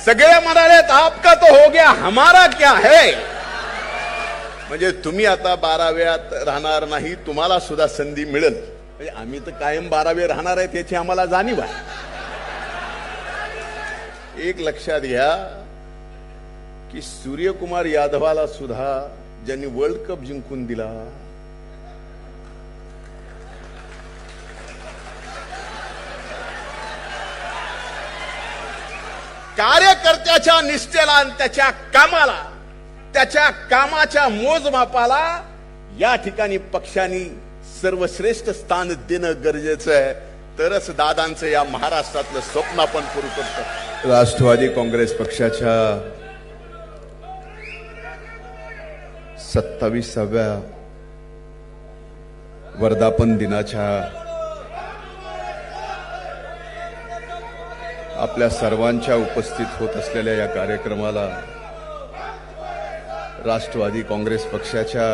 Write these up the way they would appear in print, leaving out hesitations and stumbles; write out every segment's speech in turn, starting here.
सगळे म्हणाले आपका तो हो गया हमारा क्या है. म्हणजे तुम्ही आता 12व्यात राहणार नाही, तुम्हाला सुद्धा संधी मिळेल. म्हणजे आम्ही तर कायम 12वे राहणार आहे त्याची आम्हाला जाणीव आहे. एक लक्षात घ्या की सूर्यकुमार यादवाला सुद्धा ज्यांनी वर्ल्ड कप जिंकून दिला, कार्यकर्त्याच्या निष्ठेला आणि त्याच्या कामाला, त्याच्या कामाच्या मोजमापाला या ठिकाणी पक्षांनी सर्वश्रेष्ठ स्थान देणं गरजेचं आहे. तरच दादांचं या महाराष्ट्रातलं स्वप्न आपण पूर्ण करतो. राष्ट्रवादी काँग्रेस पक्षाच्या 27व्या वर्धापन दिनाच्या आपल्या सर्वांच्या उपस्थित होत असलेल्या या कार्यक्रमाला राष्ट्रवादी काँग्रेस पक्षाच्या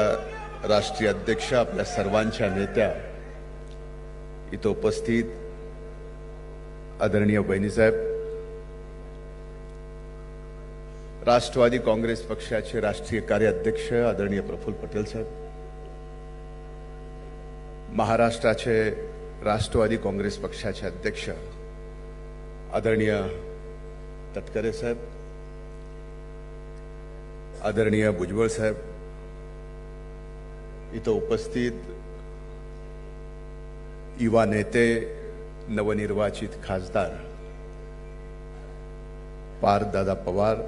राष्ट्रीय अध्यक्ष, आपल्या सर्वांच्या नेत्या, इथं उपस्थित आदरणीय बहिणीसाहेब, राष्ट्रवादी काँग्रेस पक्षाचे राष्ट्रीय कार्याध्यक्ष आदरणीय प्रफुल्ल पटेल साहेब, महाराष्ट्राचे राष्ट्रवादी काँग्रेस पक्षाचे अध्यक्ष आदरणीय तटकरे साहेब, आदरणीय भुजबळ साहेब, इथं उपस्थित युवा नेते, नवनिर्वाचित खासदार पार्थदादा पवार,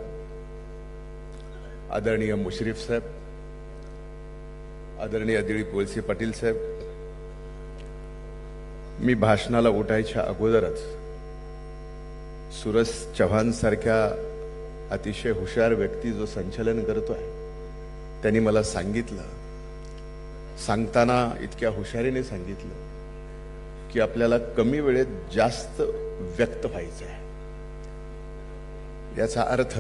आदरणीय मुश्रीफ साहेब, आदरणीय दिलीप वळसे पाटील साहेब, मी भाषणाला उठायच्या अगोदरच सूरज चव्हाण सारख्या अतिशय हुशार व्यक्ती जो संचालन करतोय त्यांनी मला सांगितलं, सांगताना इतक्या हुशारीने सांगितलं की आपल्याला कमी वेळेत जास्त व्यक्त व्हायचं आहे. याचा अर्थ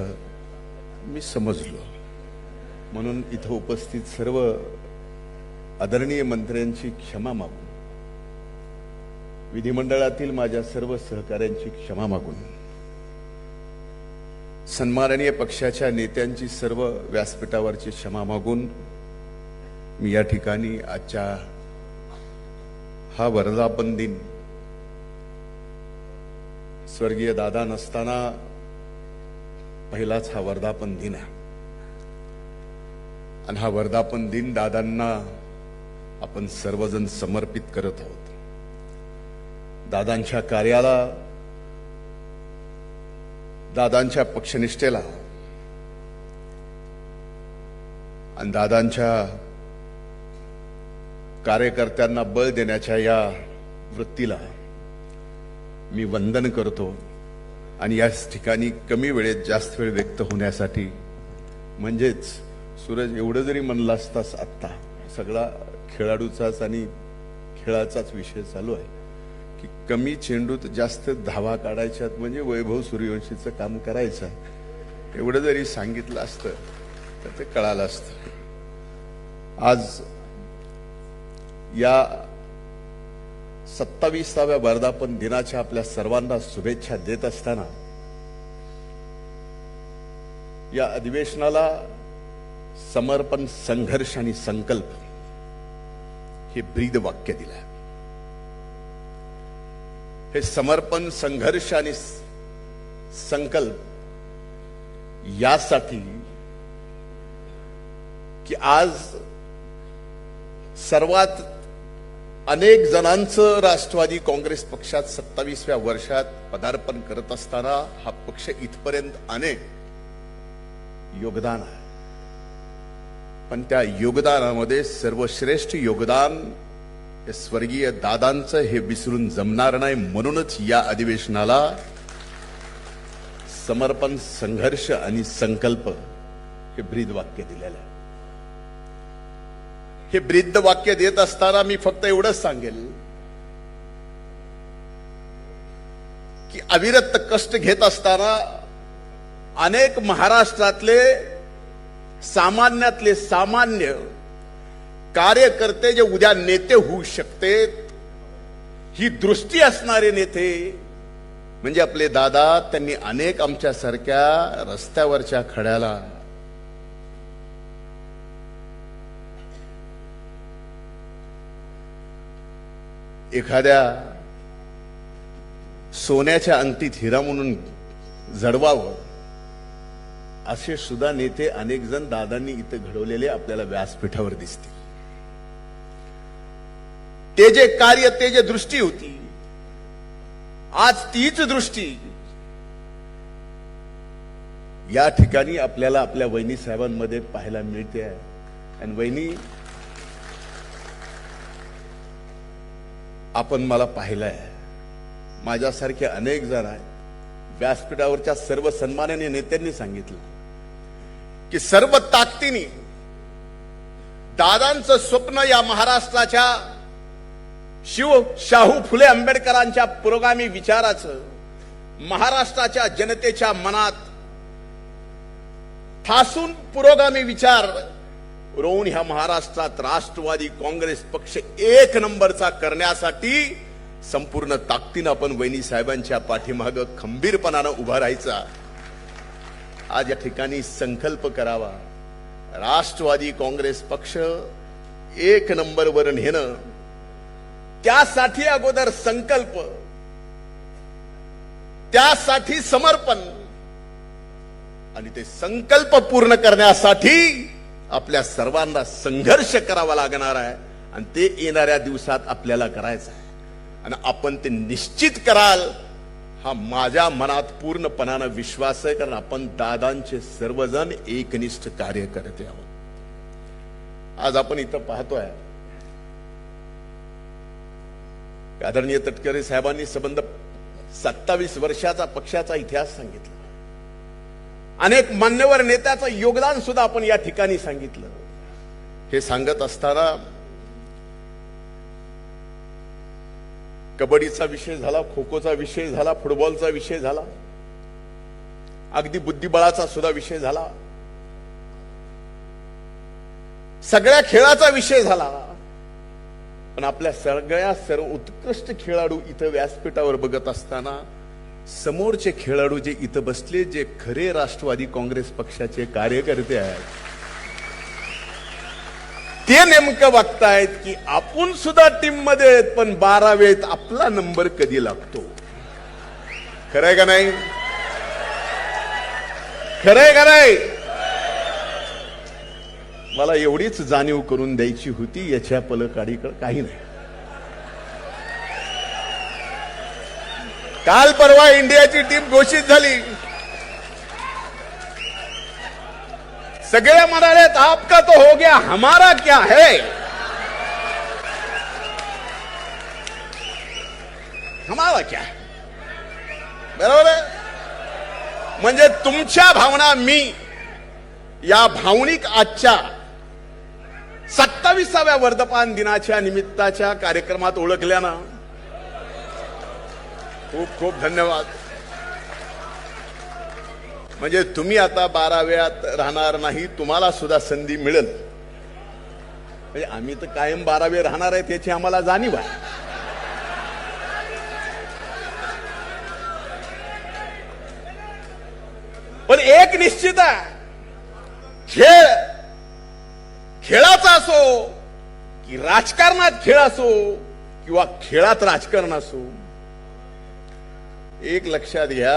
मी समजलो. म्हणून इथं उपस्थित सर्व आदरणीय मंत्र्यांची क्षमा मागून, विधिमंडळातील माझ्या सर्व सहकाऱ्यांची क्षमा मागून, सन्माननीय पक्षाच्या नेत्यांची सर्व व्यासपीठावरची क्षमा मागून मी या ठिकाणी आजच्या हा वर्धापन दिन, स्वर्गीय दादा नसताना पहिलाच हा वर्धापन दिन आहे आणि हा वर्धापन दिन दादांना आपण सर्वजण समर्पित करत आहोत. दादांच्या कार्याला, दादांच्या पक्षनिष्ठेला आणि दादांच्या कार्यकर्त्यांना बळ देण्याच्या या वृत्तीला मी वंदन करतो. आणि याच ठिकाणी कमी वेळेत जास्त वेळ व्यक्त होण्यासाठी, म्हणजेच सूरज एवढं जरी म्हणलं असतास, आत्ता सगळा खेळाडूचाच आणि खेळाचाच विषय चालू आहे की कमी चेंडूत जास्त धावा काढायच्यात, म्हणजे वैभव सूर्यवंशीचं काम करायचं, एवढं जरी सांगितलं असतं तर ते कळालं असतं. आज या 27व्या वर्धापन दिनाच्या आपल्या सर्वांना शुभेच्छा देत असताना या अधिवेशनाला समर्पण, संघर्ष आणि संकल्प हे ब्रीद वाक्य दिलं. हे समर्पण, संघर्ष आणि संकल्प यासाठी की आज सर्वात अनेक जणांचं राष्ट्रवादी काँग्रेस पक्षात 27व्या वर्षात पदार्पण करत असताना हा पक्ष इथपर्यंत अनेक योगदान आहे. पण त्या योगदानामध्ये सर्वश्रेष्ठ योगदान हे स्वर्गीय दादांचं, हे विसरून जमणार नाही. म्हणूनच या अधिवेशनाला समर्पण, संघर्ष आणि संकल्प हे ब्रीद वाक्य दिलेलं आहे. हे ब्रीद वाक्य देत असताना मी फक्त एवढंच सांगेल की अविरत कष्ट घेत असताना अनेक महाराष्ट्रातले सामान्यातले सामान्य कार्यकर्ते जे उद्या नेते होऊ शकते, ही दृष्टी असणारे नेते म्हणजे आपले दादा त्यांनी अनेक आमच्यासारख्या रस्त्यावरच्या खड्याला एखाद्या सोन्याच्या अंगठीत हिरा म्हणून जडवावं, असे सुद्धा नेते अनेक जण दादांनी इथे घडवलेले आपल्याला व्यासपीठावर दिसतील. ते जे कार्य, ते जे दृष्टी होती, आज तीच दृष्टी या ठिकाणी आपल्याला आपल्या वहिनी साहेबांमध्ये पाहायला मिळते आहे. आणि वहिनी, आपण मला पाहिलंय, माझ्यासारखे अनेक जण आहेत. व्यासपीठावरच्या सर्व सन्माननीय नेत्यांनी सांगितलं की सर्व ताकदीने दादांचं स्वप्न या महाराष्ट्राच्या शाहू फुले आंबेडकरांच्या पुरोगामी विचाराचं महाराष्ट्राच्या जनतेच्या मनात ठासून पुरोगामी विचार रोवून ह्या महाराष्ट्रात राष्ट्रवादी काँग्रेस पक्ष एक नंबरचा करण्यासाठी संपूर्ण ताकदीनं आपण वहिनी साहेबांच्या पाठीमागं खंबीरपणानं उभा राहायचा. आज या ठिकाणी संकल्प करावा, राष्ट्रवादी काँग्रेस पक्ष एक नंबरवर नेणं. त्यासाठी अगोदर संकल्प, त्यासाठी समर्पण, आणि ते संकल्प पूर्ण करण्यासाठी आपल्या सर्वांना संघर्ष करावा लागणार आहे. आणि ते येणाऱ्या दिवसात आपल्याला करायचं आहे. आणि आपण ते निश्चित कराल, हा माझ्या मनात पूर्णपणानं विश्वास आहे. कारण आपण दादांचे सर्वजण एकनिष्ठ कार्यकर्ते आहोत. आज आपण इथं पाहतोय, आदरणीय तटकरे साहेबांनी संबंध 27 वर्षाचा पक्षाचा इतिहास सांगितला. अनेक मान्यवर नेत्याचं योगदान सुद्धा आपण या ठिकाणी सांगितलं. हे सांगत असताना कबड्डीचा विषय झाला, खो खोचा विषय झाला, फुटबॉलचा विषय झाला, अगदी बुद्धिबळाचा सुद्धा विषय झाला, सगळ्या खेळाचा विषय झाला. पण आपल्या सगळ्या सर्व उत्कृष्ट खेळाडू इथं व्यासपीठावर बघत असताना समोरचे खेळाडू जे इथं बसले, जे खरे राष्ट्रवादी काँग्रेस पक्षाचे कार्यकर्ते आहेत, ते नेमकं बघतायत की आपण सुद्धा टीम मध्ये आहेत, पण 12वेत आपला नंबर कधी लागतो. खरंय का नाही? खरंय का नाही? मला एवढीच जाणीव करून द्यायची होती, याच्या पलीकडे काही नाही. काल परवा इंडियाची टीम घोषित झाली. सगळे म्हणाले आपका तो हो गया, हमारा क्या है. हमारा क्या है, बरोबर आहे. म्हणजे तुमच्या भावना मी या भावनिक आजच्या 27व्या वर्धापन दिनाच्या निमित्ताच्या कार्यक्रमात ओळखल्यानं खूप खूप धन्यवाद. म्हणजे तुम्ही आता 12व्यात राहणार नाही, तुम्हाला सुद्धा संधी मिळेल. म्हणजे आम्ही तर कायम 12वे राहणार आहे, त्याची आम्हाला जाणीव आहे. पण एक निश्चित आहे, खेळाचा असो की राजकारणात खेळ असो किंवा खेळात राजकारण असो, एक लक्षात घ्या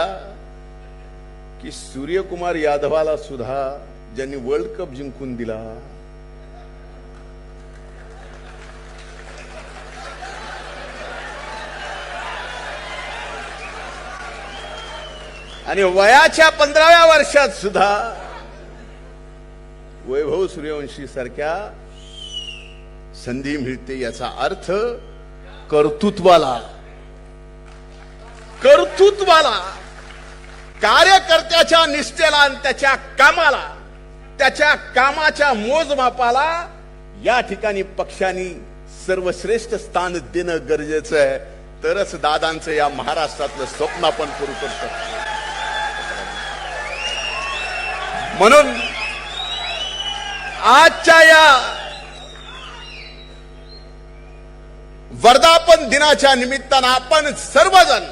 की सूर्यकुमार यादवाला सुद्धा ज्यांनी वर्ल्ड कप जिंकून दिला, आणि वयाच्या 15व्या वर्षात सुद्धा वैभव सूर्यवंशी सारख्या संधी मिळते. याचा अर्थ कर्तृत्वाला कार्यकर्त्याच्या निष्ठेला आणि त्याच्या कामाला, त्याच्या कामाच्या मोजमापाला या ठिकाणी पक्षांनी सर्वश्रेष्ठ स्थान देणं गरजेचं आहे. तरच दादांचं या महाराष्ट्रातलं स्वप्न आपण पूर्ण करू शकतो. म्हणून आजच्या या वर्धापन दिनाच्या निमित्तानं आपण सर्वजण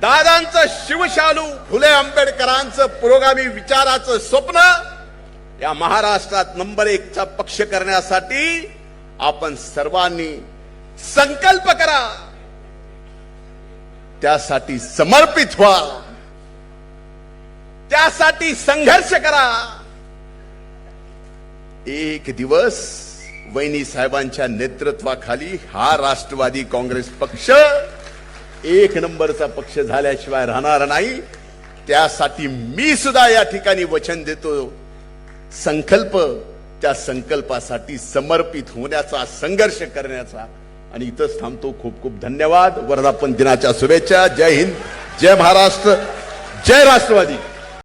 दादांचं शिवशालू फुले आंबेडकरांचं पुरोगामी विचाराचं स्वप्न या महाराष्ट्रात नंबर 1 चा पक्ष करण्यासाठी आपण सर्वांनी संकल्प करा, त्यासाठी समर्पित व्हा, त्यासाठी संघर्ष करा. एक दिवस वहिनी साहेबांच्या नेतृत्वाखाली हा राष्ट्रवादी काँग्रेस पक्ष 1 नंबरचा पक्ष झाल्याशिवाय राहणार नाही. त्यासाठी मी सुद्धा या ठिकाणी वचन देतो. संकल्प, त्या संकल्पासाठी समर्पित होण्याचा, संघर्ष करण्याचा. आणि इथंच थांबतो. खूप खूप धन्यवाद. वर्धापन दिनाच्या शुभेच्छा. जय हिंद, जय महाराष्ट्र, जय राष्ट्रवादी.